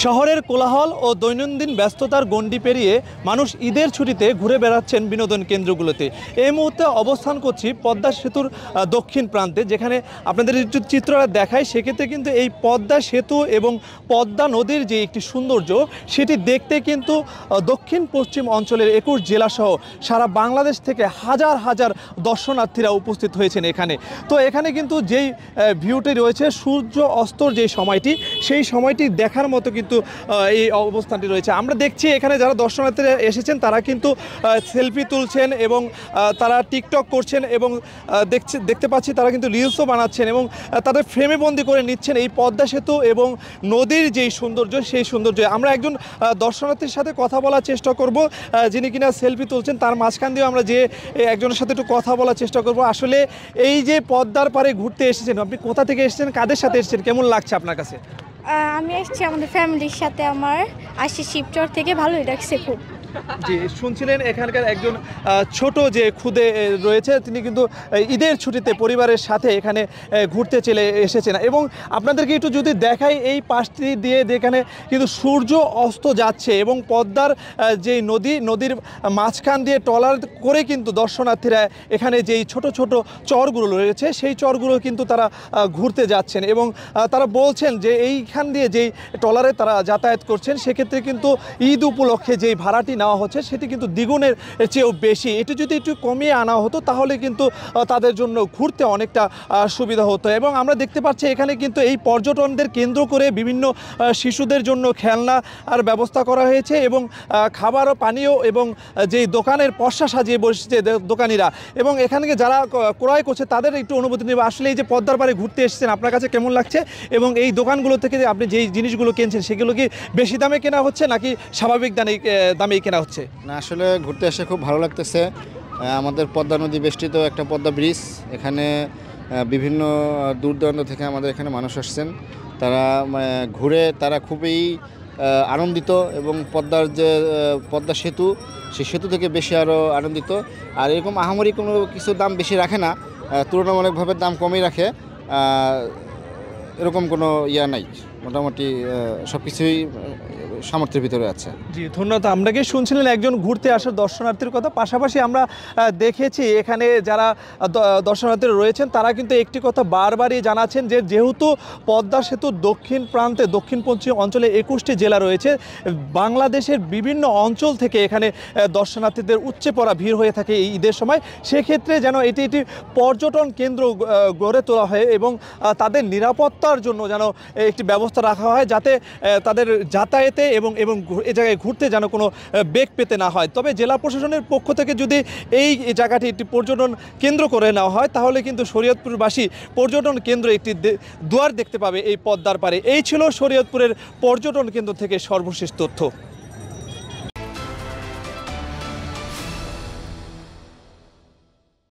শহরের কোলাহল ও দৈনন্দিন ব্যস্ততার গণ্ডি পেরিয়ে মানুষ ঈদের ছুটিতে ঘুরে বেড়াচ্ছেন বিনোদন কেন্দ্রগুলোতে। এই মুহূর্তে অবস্থান করছি পদ্মা সেতুর দক্ষিণ প্রান্তে, যেখানে আপনাদের একটু চিত্রটা দেখায়। সেক্ষেত্রে কিন্তু এই পদ্মা সেতু এবং পদ্মা নদীর যে একটি সৌন্দর্য, সেটি দেখতে কিন্তু দক্ষিণ পশ্চিম অঞ্চলের 21 জেলাসহ সারা বাংলাদেশ থেকে হাজার হাজার দর্শনার্থীরা উপস্থিত হয়েছেন এখানে। তো এখানে কিন্তু যেই ভিউটি রয়েছে, সূর্য অস্তর যে সময়টি, সেই সময়টি দেখার মতো কিন্তু এই অবস্থানটি রয়েছে। আমরা দেখছি এখানে যারা দর্শনার্থীরা এসেছেন তারা কিন্তু সেলফি তুলছেন এবং তারা টিকটক করছেন এবং দেখতে পাচ্ছি তারা কিন্তু রিলসও বানাচ্ছেন এবং তাদের ফ্রেমে বন্দি করে নিচ্ছেন এই পদ্মা সেতু এবং নদীর যেই সৌন্দর্য, সেই সৌন্দর্য। আমরা একজন দর্শনার্থীর সাথে কথা বলার চেষ্টা করব, যিনি কিনা সেলফি তুলছেন। তার মাঝখান দিয়ে আমরা যে একজনের সাথে একটু কথা বলার চেষ্টা করব। আসলে এই যে পদ্মার পাড়ে ঘুরতে এসেছেন, আপনি কোথা থেকে এসেছেন, কাদের সাথে এসেছেন, কেমন লাগছে আপনার কাছে? আমি এসেছি আমাদের ফ্যামিলির সাথে, আমার আসি শিবচর থেকে, ভালোই লাগছে খুব। জি, শুনছিলেন এখানকার একজন ছোট যে খুদে রয়েছে, তিনি কিন্তু ঈদের ছুটিতে পরিবারের সাথে এখানে ঘুরতে চলে এসেছেন। এবং আপনাদেরকে একটু যদি দেখাই, এই পাশটি দিয়ে যেখানে কিন্তু সূর্য অস্ত যাচ্ছে এবং পদ্মার যে নদীর মাঝখান দিয়ে ট্রলার করে কিন্তু দর্শনার্থীরা এখানে যেই ছোট ছোট চরগুলো রয়েছে, সেই চরগুলো কিন্তু তারা ঘুরতে যাচ্ছেন এবং তারা বলছেন যে এইখান দিয়ে যেই ট্রলারে তারা যাতায়াত করছেন, সেক্ষেত্রে কিন্তু ঈদ উপলক্ষে যেই ভাড়াটি নেওয়া হচ্ছে সেটি কিন্তু দ্বিগুণের চেয়েও বেশি। এটি যদি একটু কমিয়ে আনা হতো তাহলে কিন্তু তাদের জন্য ঘুরতে অনেকটা সুবিধা হতো। এবং আমরা দেখতে পাচ্ছি এখানে কিন্তু এই পর্যটনদের কেন্দ্র করে বিভিন্ন শিশুদের জন্য খেলনা আর ব্যবস্থা করা হয়েছে এবং খাবার ও পানীয় এবং যেই দোকানের পসরা সাজিয়ে বসেছে দোকানিরা, এবং এখানে যারা ক্রয় করছে তাদের একটু অনুভূতি নেবে। আসলে এই যে পদ্মার পাড়ে ঘুরতে এসেছেন, আপনার কাছে কেমন লাগছে? এবং এই দোকানগুলো থেকে আপনি যেই জিনিসগুলো কিনছেন সেগুলো কি বেশি দামে কেনা হচ্ছে নাকি স্বাভাবিক দামেই কেনা হচ্ছে? না, আসলে ঘুরতে এসে খুব ভালো লাগতেছে। আমাদের পদ্মা নদী বেষ্টিত একটা পদ্মা ব্রিজ, এখানে বিভিন্ন দূর দূরান্ত থেকে আমাদের এখানে মানুষ আসছেন। তারা ঘুরে তারা খুবই আনন্দিত এবং পদ্মার যে পদ্মা সেতু, সেই সেতু থেকে বেশি আরও আনন্দিত। আর এরকম আহামরি কোনো কিছু দাম বেশি রাখে না, তুলনামূলকভাবে দাম কমই রাখে। এরকম কোনো ইয়া নাই, মোটামুটি সব কিছুই সামর্থ্যের ভিতরে আছে। জি, ধন্যবাদ। আপনাকে শুনছিলেন একজন ঘুরতে আসার দর্শনার্থীর কথা। পাশাপাশি আমরা দেখেছি এখানে যারা দর্শনার্থীরা রয়েছেন তারা কিন্তু একটি কথা বারবারই জানাচ্ছেন যে যেহেতু পদ্মা সেতুর দক্ষিণ প্রান্তে দক্ষিণ পশ্চিম অঞ্চলে 21টি জেলা রয়েছে, বাংলাদেশের বিভিন্ন অঞ্চল থেকে এখানে দর্শনার্থীদের উপচে পড়া ভিড় হয়ে থাকে এই ঈদের সময়। সেক্ষেত্রে যেন এটি একটি পর্যটন কেন্দ্র গড়ে তোলা হয় এবং তাদের নিরাপত্তার জন্য যেন একটি ব্যবস্থা রাখা হয়, যাতে তাদের যাতায়াতে এবং এ জায়গায় ঘুরতে যেন কোনো বেগ পেতে না হয়। তবে জেলা প্রশাসনের পক্ষ থেকে যদি এই জায়গাটি একটি পর্যটন কেন্দ্র করে নেওয়া হয় তাহলে কিন্তু শরীয়তপুরবাসী পর্যটন কেন্দ্র একটি দুয়ার দেখতে পাবে এই পদ্মার পাড়ে। এই ছিল শরীয়তপুরের পর্যটন কেন্দ্র থেকে সর্বশেষ তথ্য।